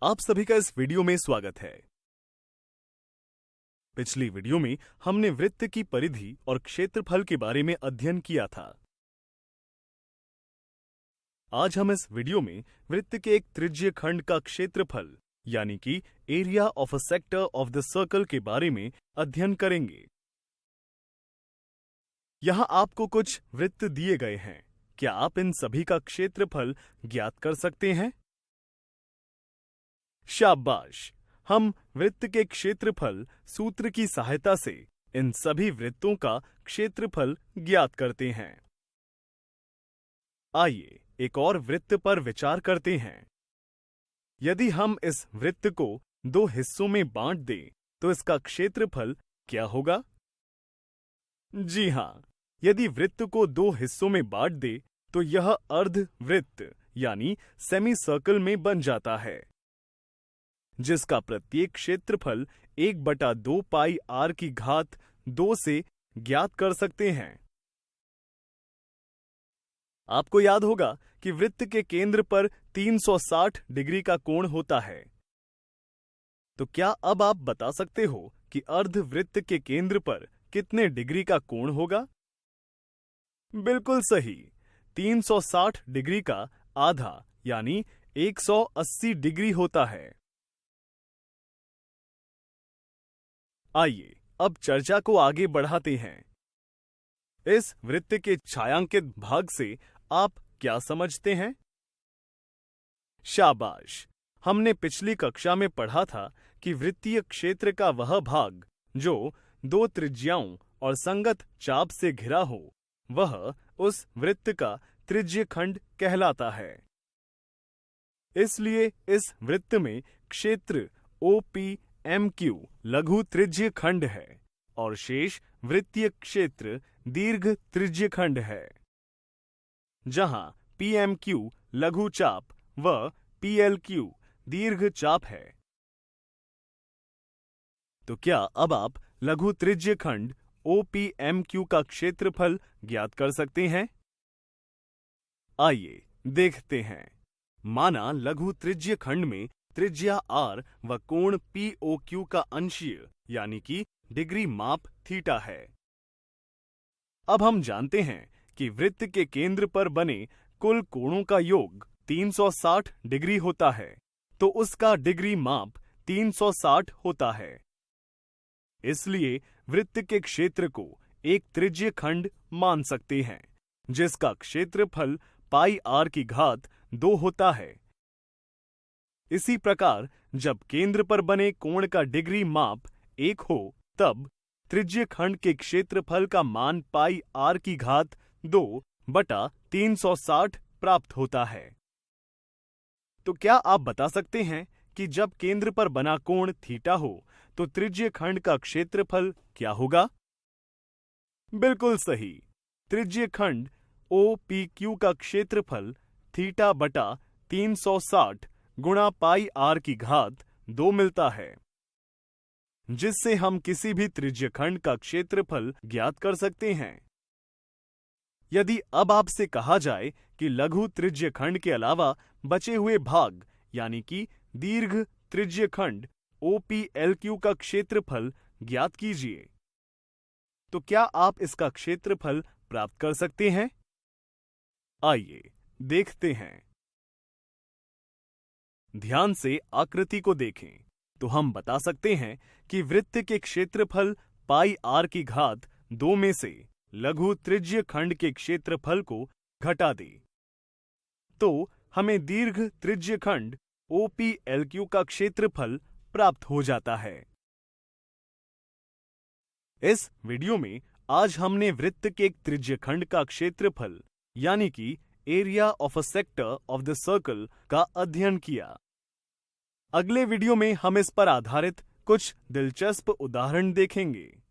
आप सभी का इस वीडियो में स्वागत है। पिछली वीडियो में हमने वृत्त की परिधि और क्षेत्रफल के बारे में अध्ययन किया था। आज हम इस वीडियो में वृत्त के एक त्रिज्यीय खंड का क्षेत्रफल यानी कि area of a sector of the circle के बारे में अध्ययन करेंगे। यहां आपको कुछ वृत्त दिए गए हैं। क्या आप इन सभी का क्षेत्रफल ज्ञात कर सकते हैं? शाबाश! हम वृत्त के क्षेत्रफल सूत्र की सहायता से इन सभी वृत्तों का क्षेत्रफल ज्ञात करते हैं। आइए एक और वृत्त पर विचार करते हैं। यदि हम इस वृत्त को दो हिस्सों में बांट दें तो इसका क्षेत्रफल क्या होगा? जी हां, यदि वृत्त को दो हिस्सों में बांट दे तो यह अर्ध वृत्त यानी सेमी सर्कल में बन जाता है, जिसका प्रत्येक क्षेत्रफल 1/2 पाई r की घात 2 से ज्ञात कर सकते हैं। आपको याद होगा कि वृत्त के केंद्र पर 360 डिग्री का कोण होता है। तो क्या अब आप बता सकते हो कि अर्धवृत्त के केंद्र पर कितने डिग्री का कोण होगा? बिल्कुल सही, 360 डिग्री का आधा यानी 180 डिग्री होता है। आइए अब चर्चा को आगे बढ़ाते हैं। इस वृत्त के छायांकित भाग से आप क्या समझते हैं? शाबाश! हमने पिछली कक्षा में पढ़ा था कि वृत्तीय क्षेत्र का वह भाग जो दो त्रिज्याओं और संगत चाप से घिरा हो, वह उस वृत्त का त्रिज्यीय खंड कहलाता है। इसलिए इस वृत्त में क्षेत्र OPMQ लघु त्रिज्यीय खंड है और शेष वृत्तीय क्षेत्र दीर्घ त्रिज्यीय खंड है, जहां PMQ लघु चाप व PLQ दीर्घ चाप है। तो क्या अब आप लघु त्रिज्यीय खंड OPMQ का क्षेत्रफल ज्ञात कर सकते हैं? आइए देखते हैं। माना लघु त्रिज्यीय खंड में त्रिज्या r व कोण POQ का अंशीय यानी कि डिग्री माप थीटा है। अब हम जानते हैं कि वृत्त के केंद्र पर बने कुल कोणों का योग 360 डिग्री होता है, तो उसका डिग्री माप 360 होता है। इसलिए वृत्त के क्षेत्र को एक त्रिज्यीय खंड मान सकते हैं, जिसका क्षेत्रफल पाई r की घात 2 होता है। इसी प्रकार जब केंद्र पर बने कोण का डिग्री माप 1 हो, तब त्रिज्यीय खंड के क्षेत्रफल का मान पाई r की घात 2/360 प्राप्त होता है। तो क्या आप बता सकते हैं कि जब केंद्र पर बना कोण थीटा हो तो त्रिज्यीय खंड का क्षेत्रफल क्या होगा? बिल्कुल सही, त्रिज्यीय खंड OPQ का क्षेत्रफल θ/360 गुणा पाई r की घात 2 मिलता है, जिससे हम किसी भी त्रिज्यीय खंड का क्षेत्रफल ज्ञात कर सकते हैं। यदि अब आपसे कहा जाए कि लघु त्रिज्यीय खंड के अलावा बचे हुए भाग यानी कि दीर्घ त्रिज्यीय खंड OPLQ का क्षेत्रफल ज्ञात कीजिए, तो क्या आप इसका क्षेत्रफल प्राप्त कर सकते हैं? आइए देखते हैं। ध्यान से आकृति को देखें तो हम बता सकते हैं कि वृत्त के क्षेत्रफल पाई r की घात 2 में से लघु त्रिज्यीय खंड के क्षेत्रफल को घटा दें, तो हमें दीर्घ त्रिज्यीय खंड OPLQ का क्षेत्रफल प्राप्त हो जाता है। इस वीडियो में आज हमने वृत्त के एक त्रिज्यीय खंड का क्षेत्रफल यानी कि area of a sector of the circle का अध्ययन किया। अगले वीडियो में हम इस पर आधारित कुछ दिलचस्प उदाहरण देखेंगे।